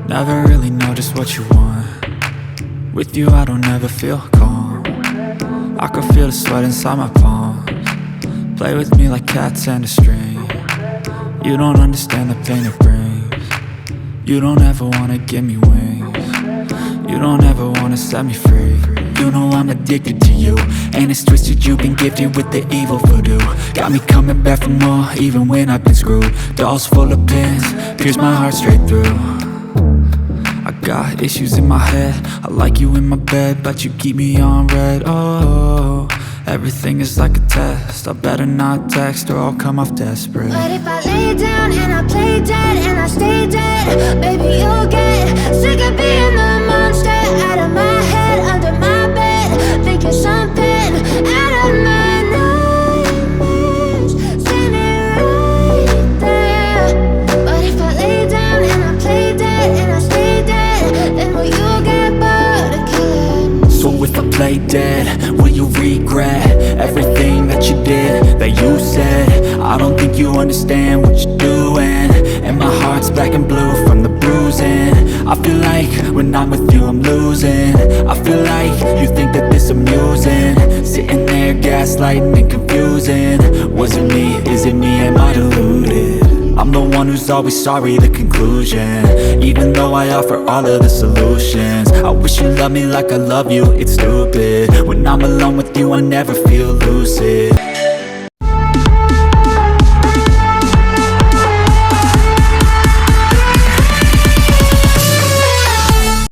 Never really know just what you want. With you I don't ever feel calm. I can feel the sweat inside my palms. Play with me like cats and a string. You don't understand the pain it brings. You don't ever wanna give me wings. You don't ever wanna set me free. You know I'm addicted to you, and it's twisted, you've been gifted with the evil voodoo. Got me coming back for more, even when I've been screwed. Dolls full of pins, pierce my heart straight through. I got issues in my head, I like you in my bed, but you keep me on red. Oh, everything is like a test, I better not text or I'll come off desperate. But if I lay down and I play dead and I stay dead, baby you'll get sick of being the monster out of my head, under my bed, thinking something out of my nightmares, standing right there. But if I lay down and I play dead and I stay dead, then will you get bored of killing? So if I play dead, will you regret everything that you did, that you said? I don't think you understand what you're doing, and my heart's black and blue from the bruising. I feel like when I'm with you I'm losing. I feel like you think that this amusing, sitting there gaslighting and confusing. Was it me? Is it me? Am I deluded? I'm the one who's always sorry, the conclusion. Even though I offer all of the solutions, I wish you loved me like I love you, it's stupid. When I'm alone with you I never feel lucid.